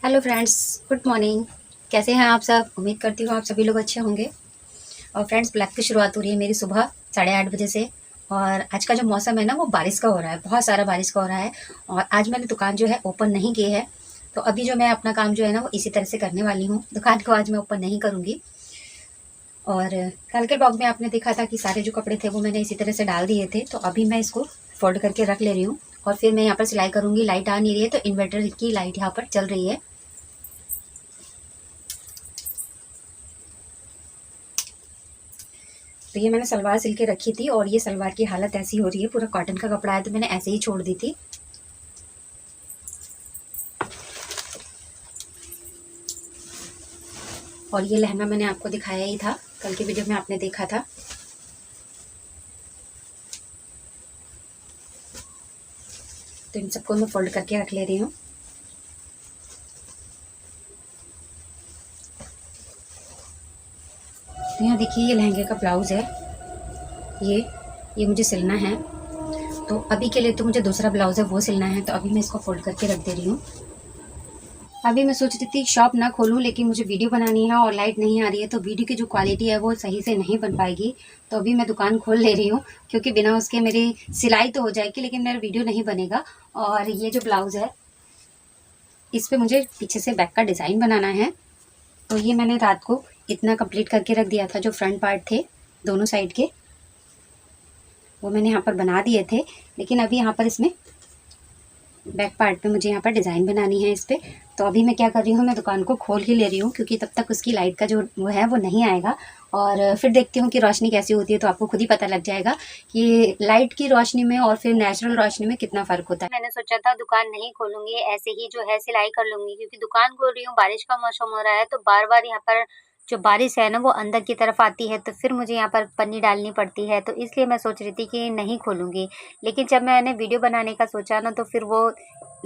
Hello friends, good morning. कैसे हैं आप सब? उम्मीद करती हूँ आप सभी लोग अच्छे होंगे। और फ्रेंड्स, ब्लॉग की शुरुआत हो रही है मेरी सुबह 8:30 बजे से। और आज का जो मौसम है ना, वो बारिश का हो रहा है, बहुत सारा बारिश का हो रहा है। और आज मैंने दुकान जो है ओपन नहीं की है, तो अभी जो मैं अपना काम जो है ना वो इसी तरह से करने वाली हूँ। दुकान को आज मैं ओपन नहीं करूँगी। और कल के ब्लॉग में आपने देखा था कि सारे जो कपड़े थे वो मैंने इसी तरह से डाल दिए थे, तो अभी मैं इसको फोल्ड करके रख ले रही हूँ। और फिर मैं यहाँ पर सिलाई करूँगी। लाइट आ नहीं रही है, तो इन्वर्टर की लाइट यहाँ पर चल रही है। तो ये मैंने सलवार सिल के रखी थी, और ये सलवार की हालत ऐसी हो रही है, पूरा कॉटन का कपड़ा है, तो मैंने ऐसे ही छोड़ दी थी। और ये लहंगा मैंने आपको दिखाया ही था, कल की वीडियो में आपने देखा था। तो इन सबको मैं फोल्ड करके रख ले रही हूँ। तो यहाँ देखिए, ये लहंगे का ब्लाउज है। ये मुझे सिलना है, तो अभी के लिए तो मुझे दूसरा ब्लाउज है वो सिलना है, तो अभी मैं इसको फोल्ड करके रख दे रही हूँ। अभी मैं सोच रही थी शॉप ना खोलूं, लेकिन मुझे वीडियो बनानी है और लाइट नहीं आ रही है, तो वीडियो की जो क्वालिटी है वो सही से नहीं बन पाएगी। तो अभी मैं दुकान खोल ले रही हूँ, क्योंकि बिना उसके मेरी सिलाई तो हो जाएगी लेकिन मेरा वीडियो नहीं बनेगा। और ये जो ब्लाउज़ है, इस पर मुझे पीछे से बैक का डिज़ाइन बनाना है। तो ये मैंने रात को इतना कंप्लीट करके रख दिया था। जो फ्रंट पार्ट थे दोनों साइड के, वो मैंने यहाँ पर बना दिए थे, लेकिन अभी यहाँ पर इसमें बैक पार्ट पे मुझे यहाँ पर डिज़ाइन बनानी है इस पर। तो अभी मैं क्या कर रही हूँ, मैं दुकान को खोल ही ले रही हूँ, क्योंकि तब तक उसकी लाइट का जो वो है वो नहीं आएगा। और फिर देखती हूँ कि रोशनी कैसी होती है, तो आपको खुद ही पता लग जाएगा कि लाइट की रोशनी में और फिर नेचुरल रोशनी में कितना फ़र्क होता है। मैंने सोचा था दुकान नहीं खोलूँगी, ऐसे ही जो है सिलाई कर लूँगी, क्योंकि दुकान खोल रही हूँ, बारिश का मौसम हो रहा है, तो बार बार यहाँ पर जो बारिश है ना वो अंदर की तरफ आती है, तो फिर मुझे यहाँ पर पन्नी डालनी पड़ती है। तो इसलिए मैं सोच रही थी कि नहीं खोलूँगी, लेकिन जब मैंने वीडियो बनाने का सोचा ना, तो फिर वो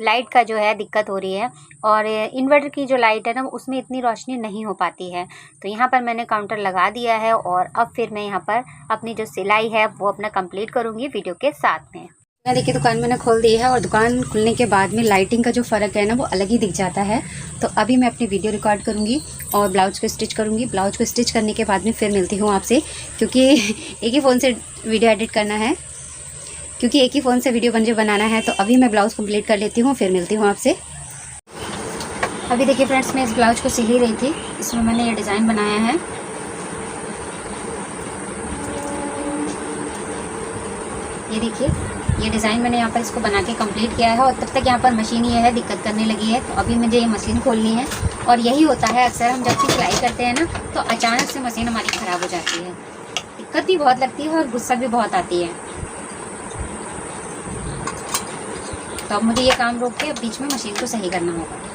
लाइट का जो है दिक्कत हो रही है। और इन्वर्टर की जो लाइट है ना, उसमें इतनी रोशनी नहीं हो पाती है। तो यहाँ पर मैंने काउंटर लगा दिया है, और अब फिर मैं यहाँ पर अपनी जो सिलाई है वो अपना कंप्लीट करूँगी वीडियो के साथ में। यहाँ देखिए, दुकान मैंने खोल दी है, और दुकान खुलने के बाद में लाइटिंग का जो फ़र्क है ना वो अलग ही दिख जाता है। तो अभी मैं अपनी वीडियो रिकॉर्ड करूँगी और ब्लाउज़ को स्टिच करूँगी। ब्लाउज़ को स्टिच करने के बाद में फिर मिलती हूँ आपसे, क्योंकि एक ही फ़ोन से वीडियो एडिट करना है, क्योंकि एक ही फ़ोन से वीडियो मुझे बनाना है। तो अभी मैं ब्लाउज़ कंप्लीट कर लेती हूँ, फिर मिलती हूँ आपसे। अभी देखिए फ्रेंड्स, मैं इस ब्लाउज़ को सिल ही रही थी, इसमें मैंने ये डिज़ाइन बनाया है। ये देखिए, ये डिज़ाइन मैंने यहाँ पर इसको बना के कंप्लीट किया है, और तब तक यहाँ पर मशीन ये है दिक्कत करने लगी है। तो अभी मुझे ये मशीन खोलनी है। और यही होता है अक्सर, हम जब भी सिलाई करते हैं ना, तो अचानक से मशीन हमारी ख़राब हो जाती है। दिक्कत भी बहुत लगती है और गुस्सा भी बहुत आती है। तो अब मुझे ये काम रोक के अब बीच में मशीन को सही करना होगा।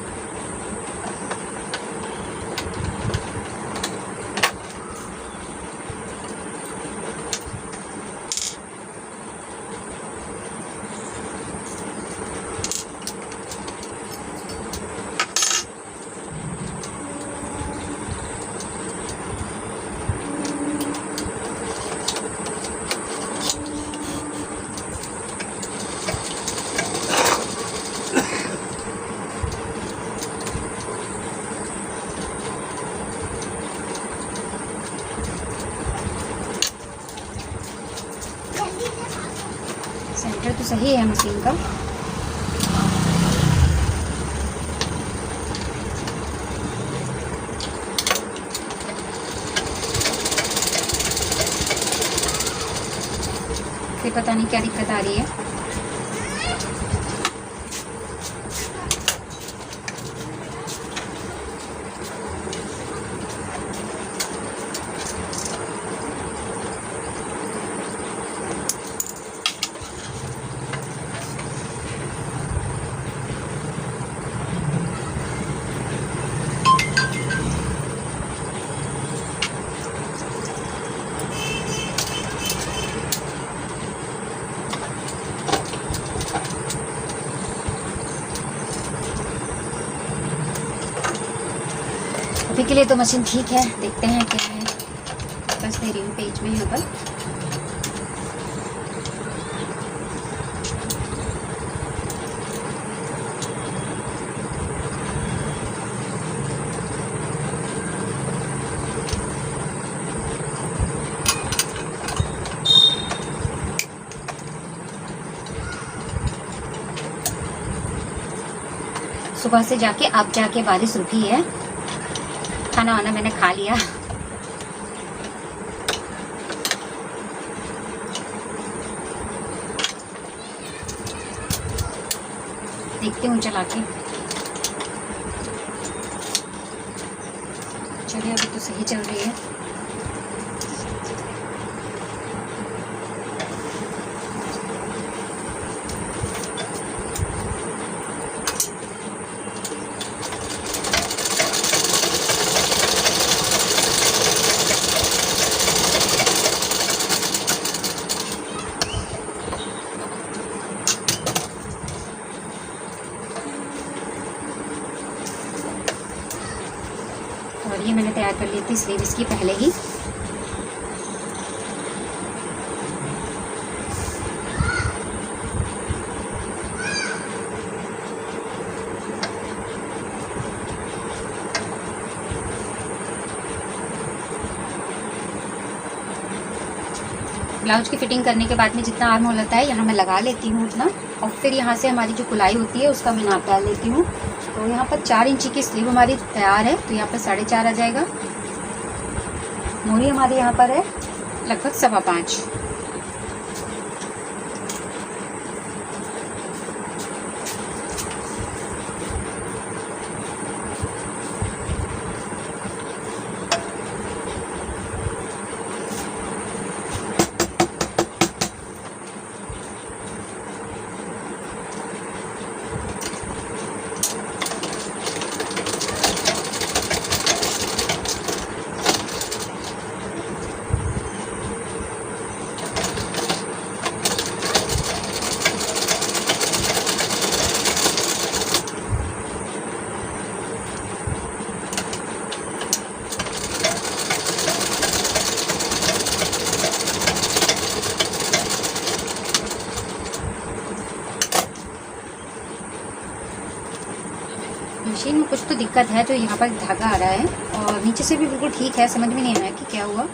सेंटर तो सही है मशीन का। फिर पता नहीं क्या दिक्कत आ रही है। अभी के लिए तो मशीन ठीक है, देखते हैं क्या है। बस दे रही हूँ पेज में यहाँ पर। सुबह से जाके अब जाके बारिश रुकी है। खाना वाना मैंने खा लिया। देखती हूँ चला के। चलिए अभी तो सही चल रही है। और ये मैंने तैयार कर ली थी स्लीव इसकी पहले ही। ब्लाउज की फिटिंग करने के बाद में जितना आर्म होल होता है यहाँ मैं लगा लेती हूँ उतना, और फिर यहाँ से हमारी जो कुलाई होती है उसका मैं नाप डाल लेती हूँ। तो यहाँ पर 4 इंची की स्लीव हमारी तैयार है, तो यहाँ पर 4.5 आ जाएगा। मोरी हमारे यहाँ पर है लगभग 5.25। मशीन में कुछ तो दिक्कत है, तो यहाँ पर धागा आ रहा है और नीचे से भी बिल्कुल ठीक है, समझ में नहीं आ रहा है कि क्या हुआ।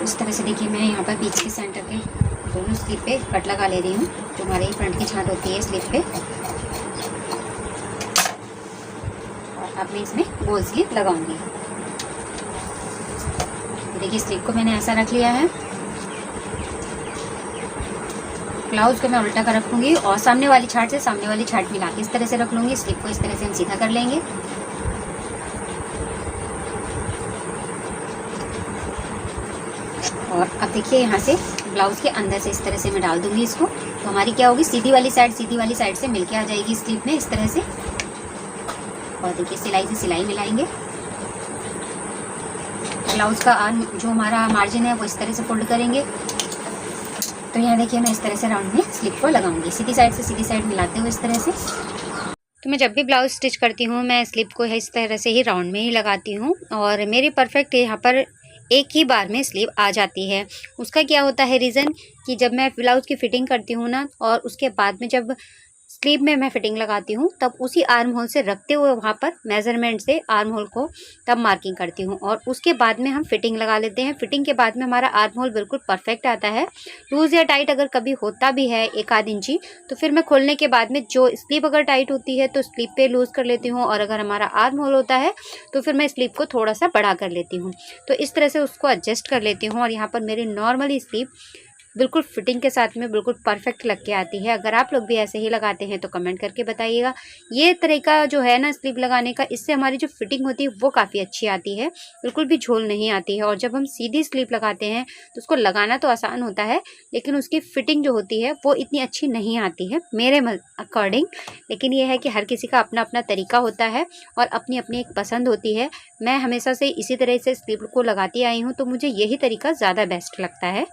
इस तरह से देखिए मैं यहाँ पर बीच के सेंटर के दोनों स्लीव पे कट लगा ले रही हूँ, जो हमारे फ्रंट की छांट होती है स्लीव पे। और अब मैं इसमें गोल स्लीव लगाऊंगी। देखिए स्लीव को मैंने ऐसा रख लिया है। ब्लाउज को मैं उल्टा कर रखूंगी और सामने वाली छांट से सामने वाली छांट मिला के इस तरह से रख लूंगी। स्लीव को इस तरह से हम सीधा कर लेंगे। और अब देखिए यहाँ से ब्लाउज के अंदर से इस तरह से मैं डाल दूंगी इसको, तो हमारी क्या होगी, सीधी वाली साइड से मिलके आ जाएगी स्लीव में इस तरह से। और देखिए सिलाई से सिलाई मिलाएंगे। ब्लाउज का आर्म जो हमारा मार्जिन है वो इस तरह से फोल्ड करेंगे। तो यहाँ देखिए मैं इस तरह से राउंड में स्लीव को लगाऊंगी, सीधी साइड से सीधी साइड मिलाते हुए इस तरह से। तो मैं जब भी ब्लाउज स्टिच करती हूँ मैं स्लीव को इस तरह से ही राउंड में ही लगाती हूँ, और मेरी परफेक्ट यहाँ पर एक ही बार में स्लीव आ जाती है। उसका क्या होता है रीज़न, कि जब मैं ब्लाउज की फिटिंग करती हूँ ना, और उसके बाद में जब स्लीव में मैं फिटिंग लगाती हूँ तब उसी आर्म होल से रखते हुए वहाँ पर मेजरमेंट से आर्म होल को तब मार्किंग करती हूँ, और उसके बाद में हम फिटिंग लगा लेते हैं। फिटिंग के बाद में हमारा आर्म होल बिल्कुल परफेक्ट आता है। लूज़ या टाइट अगर कभी होता भी है 1-8 इंची, तो फिर मैं खोलने के बाद में जो स्लीव अगर टाइट होती है तो स्लीव पे लूज़ कर लेती हूँ, और अगर हमारा आर्म होल होता है तो फिर मैं स्लीव को थोड़ा सा बढ़ा कर लेती हूँ। तो इस तरह से उसको एडजस्ट कर लेती हूँ। और यहाँ पर मेरी नॉर्मली स्लीव बिल्कुल फिटिंग के साथ में बिल्कुल परफेक्ट लग के आती है। अगर आप लोग भी ऐसे ही लगाते हैं तो कमेंट करके बताइएगा। ये तरीका जो है ना स्लीव लगाने का, इससे हमारी जो फिटिंग होती है वो काफ़ी अच्छी आती है, बिल्कुल भी झोल नहीं आती है। और जब हम सीधी स्लीव लगाते हैं तो उसको लगाना तो आसान होता है, लेकिन उसकी फिटिंग जो होती है वो इतनी अच्छी नहीं आती है मेरे अकॉर्डिंग। लेकिन ये है कि हर किसी का अपना अपना तरीका होता है और अपनी अपनी एक पसंद होती है। मैं हमेशा से इसी तरह से स्लीव को लगाती आई हूँ, तो मुझे यही तरीका ज़्यादा बेस्ट लगता है।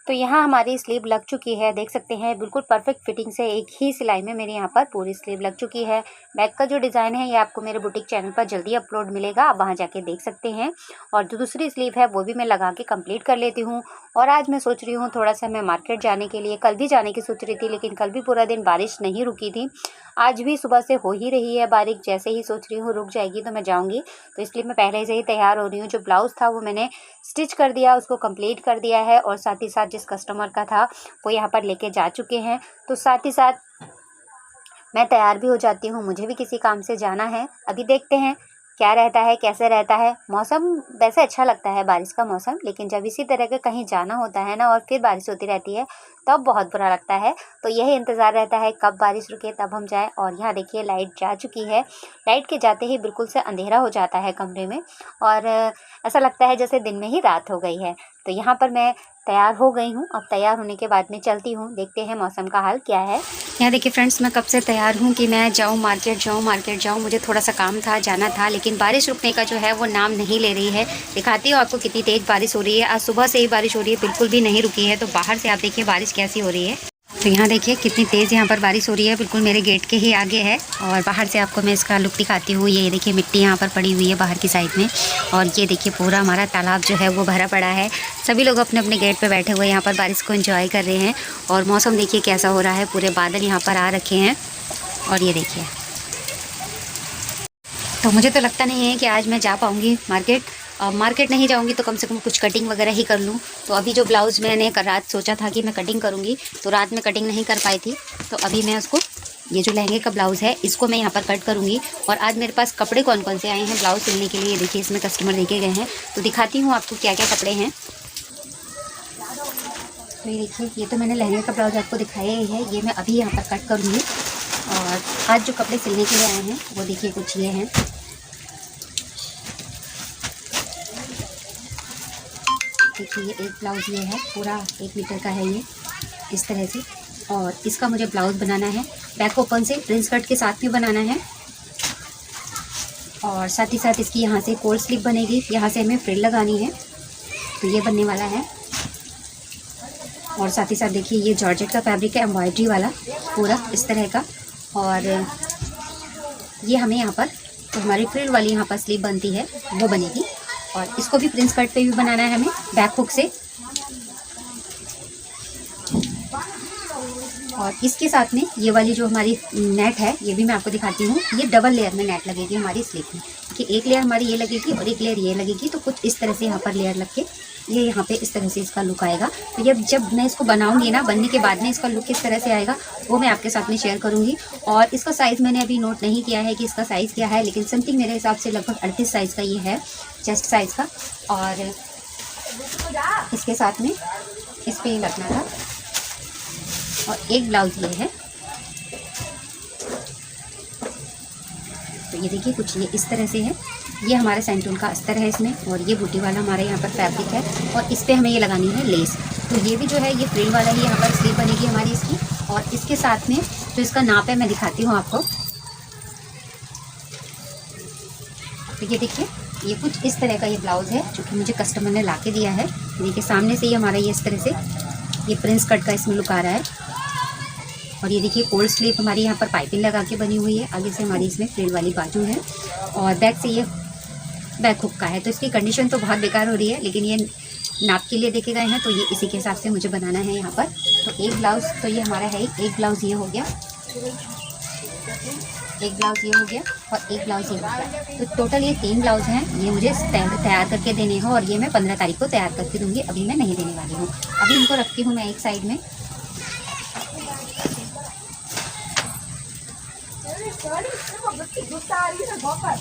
तो यहाँ हमारी स्लीव लग चुकी है, देख सकते हैं बिल्कुल परफेक्ट फिटिंग से एक ही सिलाई में मेरे यहाँ पर पूरी स्लीव लग चुकी है। बैक का जो डिज़ाइन है ये आपको मेरे बुटीक चैनल पर जल्दी अपलोड मिलेगा, आप वहाँ जाके देख सकते हैं। और जो दूसरी स्लीव है वो भी मैं लगा के कंप्लीट कर लेती हूँ। और आज मैं सोच रही हूँ थोड़ा सा मैं मार्केट जाने के लिए, कल भी जाने की सोच रही थी लेकिन कल भी पूरा दिन बारिश नहीं रुकी थी। आज भी सुबह से हो ही रही है बारिश, जैसे ही सोच रही हूँ रुक जाएगी तो मैं जाऊँगी। तो इसलिए मैं पहले से ही तैयार हो रही हूँ। जो ब्लाउज़ था वो मैंने स्टिच कर दिया, उसको कंप्लीट कर दिया है। और साथ ही साथ जिस कस्टमर का था वो यहाँ पर लेके जा चुके हैं। तो साथ ही साथ मैं तैयार भी हो जाती हूँ, मुझे भी किसी काम से जाना है। अभी देखते हैं क्या रहता है, कैसे रहता है। मौसम वैसे अच्छा लगता है बारिश का मौसम, लेकिन जब इसी तरह के कहीं जाना होता है ना और फिर बारिश होती रहती है तब बहुत बुरा लगता है। तो यही इंतज़ार रहता है कब बारिश रुके तब हम जाएं। और यहाँ देखिए लाइट जा चुकी है। लाइट के जाते ही बिल्कुल से अंधेरा हो जाता है कमरे में और ऐसा लगता है जैसे दिन में ही रात हो गई है। तो यहाँ पर मैं तैयार हो गई हूँ। अब तैयार होने के बाद में चलती हूँ, देखते हैं मौसम का हाल क्या है। यहाँ देखिए फ्रेंड्स, मैं कब से तैयार हूँ कि मैं जाऊँ मार्केट जाऊँ। मुझे थोड़ा सा काम था, जाना था, लेकिन बारिश रुकने का जो है वो नाम नहीं ले रही है। दिखाती हूँ आपको कितनी तेज़ बारिश हो रही है। आज सुबह से ही बारिश हो रही है, बिल्कुल भी नहीं रुकी है। तो बाहर से आप देखिए बारिश कैसी हो रही है। तो यहाँ देखिए कितनी तेज़ यहाँ पर बारिश हो रही है, बिल्कुल मेरे गेट के ही आगे है। और बाहर से आपको मैं इसका लुक दिखाती हूँ। ये देखिए मिट्टी यहाँ पर पड़ी हुई है बाहर की साइड में। और ये देखिए पूरा हमारा तालाब जो है वो भरा पड़ा है। सभी लोग अपने अपने गेट पे बैठे हुए यहाँ पर बारिश को एंजॉय कर रहे हैं। और मौसम देखिए कैसा हो रहा है, पूरे बादल यहाँ पर आ रखे हैं। और ये देखिए, तो मुझे तो लगता नहीं है कि आज मैं जा पाऊँगी मार्केट। मार्केट नहीं जाऊंगी तो कम से कम कुछ कटिंग वगैरह ही कर लूँ। तो अभी जो ब्लाउज़ मैंने रात सोचा था कि मैं कटिंग करूँगी, तो रात में कटिंग नहीं कर पाई थी। तो अभी मैं उसको, ये जो लहंगे का ब्लाउज़ है इसको मैं यहाँ पर कट करूँगी। और आज मेरे पास कपड़े कौन कौन से आए हैं ब्लाउज़ सिलने के लिए, ये देखिए इसमें कस्टमर देखे गए हैं। तो दिखाती हूँ आपको क्या क्या कपड़े हैं। तो ये देखिए, ये तो मैंने लहंगे का ब्लाउज़ आपको दिखाया ही है, ये मैं अभी यहाँ पर कट करूँगी। और आज जो कपड़े सिलने के लिए आए हैं वो देखिए कुछ ये हैं। देखिए ये एक ब्लाउज़ ये है, पूरा 1 मीटर का है ये, इस तरह से। और इसका मुझे ब्लाउज़ बनाना है, बैक ओपन से प्रिंस कट के साथ में बनाना है। और साथ ही साथ इसकी यहाँ से कोल स्लिप बनेगी, यहाँ से हमें फ्रिल लगानी है। तो ये बनने वाला है। और साथ ही साथ देखिए ये जॉर्जेट का फैब्रिक है, एम्ब्रॉयडरी वाला पूरा इस तरह का। और ये हमें यहाँ पर तो हमारी फ्रिल वाली यहाँ पर स्लीव बनती है वो बनेगी। और इसको भी प्रिंस कट पे भी बनाना है हमें बैक हुक से। और इसके साथ में ये वाली जो हमारी नेट है ये भी मैं आपको दिखाती हूँ। ये डबल लेयर में नेट लगेगी हमारी स्लीव में, कि एक लेयर हमारी ये लगेगी और एक लेयर ये लगेगी। तो कुछ इस तरह से यहाँ पर लेयर लग के ये यहाँ पे इस तरह से इसका लुक आएगा। तो ये जब मैं इसको बनाऊंगी ना, बनने के बाद में इसका लुक किस तरह से आएगा वो मैं आपके साथ में शेयर करूँगी। और इसका साइज़ मैंने अभी नोट नहीं किया है कि इसका साइज़ क्या है, लेकिन समथिंग मेरे हिसाब से लगभग 38 साइज़ का ये है, चेस्ट साइज़ का। और इसके साथ में इस पर लगना था। और एक ब्लाउज़ ये है। तो ये देखिए कुछ ये इस तरह से है। ये हमारा सेंटून का अस्तर है इसमें। और ये बूटी वाला हमारे यहाँ पर फैब्रिक है। और इस पर हमें ये लगानी है लेस। तो ये भी जो है ये फ्रिल वाला ही यहाँ पर स्लीव बनेगी हमारी इसकी। और इसके साथ में जो इसका नाप है मैं दिखाती हूँ आपको। तो ये देखिए ये कुछ इस तरह का ये ब्लाउज़ है जो कि मुझे कस्टमर ने ला के दिया है। देखिए सामने से ही हमारा ये इस तरह से ये प्रिंस कट का इसमें लुक आ रहा है। और ये देखिए कोल्ड स्लीव हमारी यहाँ पर पाइपिंग लगा के बनी हुई है। आगे से हमारी इसमें फ्रिल वाली बाजू है। और बैक से ये बैक हुक का है। तो इसकी कंडीशन तो बहुत बेकार हो रही है, लेकिन ये नाप के लिए देखे गए हैं तो ये इसी के हिसाब से मुझे बनाना है यहाँ पर। तो एक ब्लाउज़ तो ये हमारा है, एक ब्लाउज़ ये हो गया, एक ब्लाउज़ ये हो गया और एक ब्लाउज़ ये हो गया। तो टोटल ये 3 ब्लाउज़ हैं। ये मुझे तैयार करके देने हैं और ये मैं 15 तारीख को तैयार करके दूँगी। अभी मैं नहीं देने वाली हूँ। अभी इनको रखती हूँ मैं एक साइड में।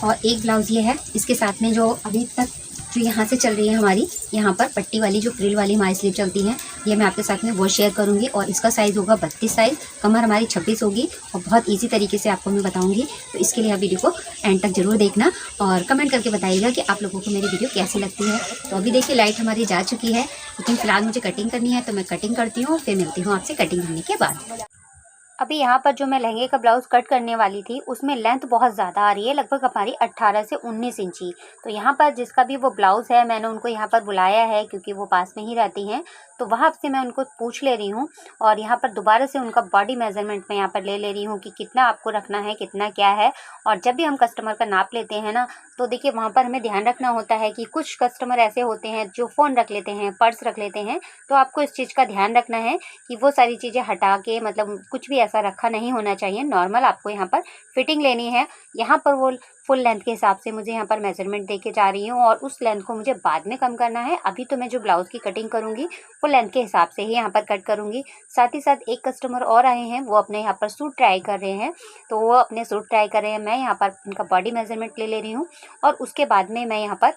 और एक ब्लाउज़ ये है, इसके साथ में जो अभी तक जो यहाँ से चल रही है हमारी, यहाँ पर पट्टी वाली जो फ्रिल वाली हमारी स्लीव चलती है, ये मैं आपके साथ में वो शेयर करूँगी। और इसका साइज़ होगा 32 साइज़, कमर हमारी 26 होगी और बहुत ईजी तरीके से आपको मैं बताऊँगी। तो इसके लिए आप वीडियो को एंड तक जरूर देखना और कमेंट करके बताइएगा कि आप लोगों को मेरी वीडियो कैसी लगती है। तो अभी देखिए लाइट हमारी जा चुकी है, लेकिन फ़िलहाल मुझे कटिंग करनी है, तो मैं कटिंग करती हूँ, फिर मिलती हूँ आपसे कटिंग करने के बाद। अभी यहाँ पर जो मैं लहंगे का ब्लाउज़ कट करने वाली थी, उसमें लेंथ बहुत ज़्यादा आ रही है, लगभग हमारी 18 से 19 इंची। तो यहाँ पर जिसका भी वो ब्लाउज़ है, मैंने उनको यहाँ पर बुलाया है क्योंकि वो पास में ही रहती हैं, तो वहाँ से मैं उनको पूछ ले रही हूँ और यहाँ पर दोबारा से उनका बॉडी मेजरमेंट मैं यहाँ पर ले रही हूँ कि कितना आपको रखना है, कितना क्या है। और जब भी हम कस्टमर का नाप लेते हैं ना, तो देखिए वहाँ पर हमें ध्यान रखना होता है कि कुछ कस्टमर ऐसे होते हैं जो फ़ोन रख लेते हैं, पर्स रख लेते हैं, तो आपको इस चीज़ का ध्यान रखना है कि वो सारी चीज़ें हटा के, मतलब कुछ भी ऐसा रखा नहीं होना चाहिए। नॉर्मल आपको यहाँ पर फिटिंग लेनी है। यहाँ पर वो फुल लेंथ के हिसाब से मुझे यहाँ पर मेजरमेंट दे के जा रही हूँ और उस लेंथ को मुझे बाद में कम करना है। अभी तो मैं जो ब्लाउज़ की कटिंग करूँगी वो लेंथ के हिसाब से ही यहाँ पर कट करूँगी। साथ ही साथ एक कस्टमर और आए हैं, वो अपने यहाँ पर सूट ट्राई कर रहे हैं, तो वो अपने सूट ट्राई कर रहे हैं। मैं यहाँ पर उनका बॉडी मेजरमेंट ले रही हूँ और उसके बाद में मैं यहाँ पर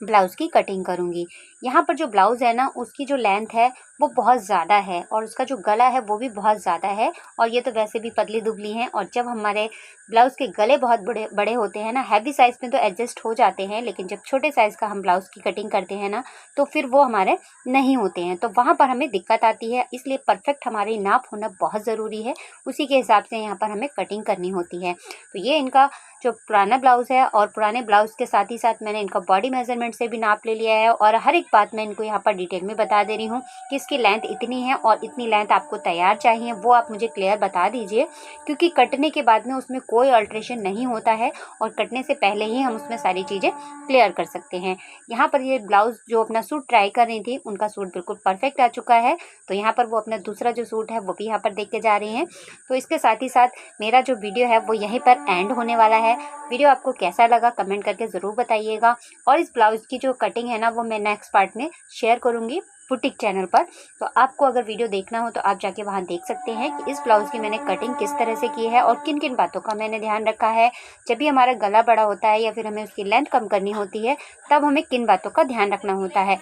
ब्लाउज़ की कटिंग करूँगी। यहाँ पर जो ब्लाउज़ है ना, उसकी जो लेंथ है वो बहुत ज़्यादा है और उसका जो गला है वो भी बहुत ज़्यादा है और ये तो वैसे भी पतली दुबली हैं। और जब हमारे ब्लाउज़ के गले बहुत बड़े बड़े होते हैं ना, हैवी साइज़ में तो एडजस्ट हो जाते हैं, लेकिन जब छोटे साइज़ का हम ब्लाउज़ की कटिंग करते हैं ना, तो फिर वो हमारे नहीं होते हैं, तो वहाँ पर हमें दिक्कत आती है। इसलिए परफेक्ट हमारी नाप होना बहुत ज़रूरी है, उसी के हिसाब से यहाँ पर हमें कटिंग करनी होती है। तो ये इनका जो पुराना ब्लाउज़ है और पुराने ब्लाउज़ के साथ ही साथ मैंने इनका बॉडी मेजरमेंट से भी नाप ले लिया है और हर एक बात मैं इनको यहाँ पर डिटेल में बता दे रही हूँ कि इसकी लेंथ इतनी है और इतनी लेंथ आपको तैयार चाहिए, वो आप मुझे क्लियर बता दीजिए, क्योंकि कटने के बाद में उसमें कोई अल्ट्रेशन नहीं होता है और कटने से पहले ही हम उसमें सारी चीज़ें क्लियर कर सकते हैं। यहाँ पर ये ब्लाउज़ जो अपना सूट ट्राई कर रही थी, उनका सूट बिल्कुल परफेक्ट आ चुका है, तो यहाँ पर वो अपना दूसरा जो सूट है वो भी यहाँ पर देख के जा रही हैं। तो इसके साथ ही साथ मेरा जो वीडियो है वो यहीं पर एंड होने वाला है। वीडियो आपको कैसा लगा कमेंट करके ज़रूर बताइएगा और इस ब्लाउज़ की जो कटिंग है ना, वो मैं नेक्स्ट पार्ट में शेयर करूँगी बुटीक चैनल पर। तो आपको अगर वीडियो देखना हो तो आप जाके वहाँ देख सकते हैं कि इस ब्लाउज़ की मैंने कटिंग किस तरह से की है और किन किन बातों का मैंने ध्यान रखा है। जब भी हमारा गला बड़ा होता है या फिर हमें उसकी लेंथ कम करनी होती है, तब हमें किन बातों का ध्यान रखना होता है।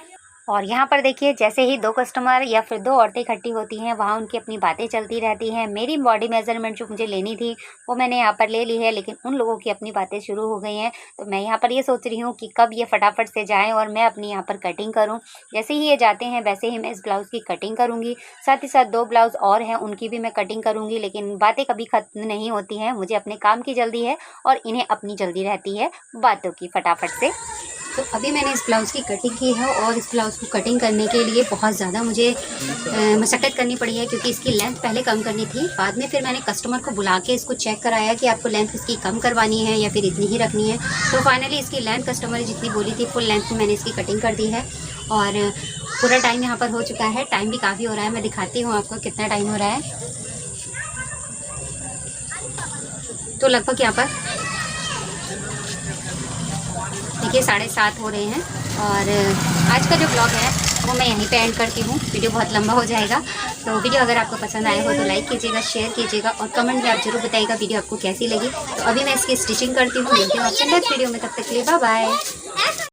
और यहाँ पर देखिए, जैसे ही दो कस्टमर या फिर दो औरतें इकट्ठी होती हैं, वहाँ उनकी अपनी बातें चलती रहती हैं। मेरी बॉडी मेजरमेंट जो मुझे लेनी थी वो मैंने यहाँ पर ले ली है, लेकिन उन लोगों की अपनी बातें शुरू हो गई हैं। तो मैं यहाँ पर ये सोच रही हूँ कि कब ये फटाफट से जाएँ और मैं अपनी यहाँ पर कटिंग करूँ। जैसे ही ये जाते हैं वैसे ही मैं इस ब्लाउज़ की कटिंग करूँगी। साथ ही साथ 2 ब्लाउज़ और हैं, उनकी भी मैं कटिंग करूँगी, लेकिन बातें कभी ख़त्म नहीं होती हैं। मुझे अपने काम की जल्दी है और इन्हें अपनी जल्दी रहती है बातों की फटाफट से। तो अभी मैंने इस ब्लाउज़ की कटिंग की है और इस ब्लाउज़ को कटिंग करने के लिए बहुत ज़्यादा मुझे मशक्क़त करनी पड़ी है, क्योंकि इसकी लेंथ पहले कम करनी थी। बाद में फिर मैंने कस्टमर को बुला के इसको चेक कराया कि आपको लेंथ इसकी कम करवानी है या फिर इतनी ही रखनी है। तो फाइनली इसकी लेंथ कस्टमर ने जितनी बोली थी फुल लेंथ में मैंने इसकी कटिंग कर दी है और पूरा टाइम यहाँ पर हो चुका है। टाइम भी काफ़ी हो रहा है, मैं दिखाती हूँ आपको कितना टाइम हो रहा है। तो लगभग यहाँ पर देखिए 7:30 हो रहे हैं और आज का जो ब्लॉग है वो मैं यहीं पे एंड करती हूँ। वीडियो बहुत लंबा हो जाएगा, तो वीडियो अगर आपको पसंद आए हो तो लाइक कीजिएगा, शेयर कीजिएगा और कमेंट में आप जरूर बताइएगा वीडियो आपको कैसी लगी। तो अभी मैं इसकी स्टिचिंग करती हूँ, मिलती हूँ आपसे नेक्स्ट वीडियो में, तब तक के लिए बाय बाय।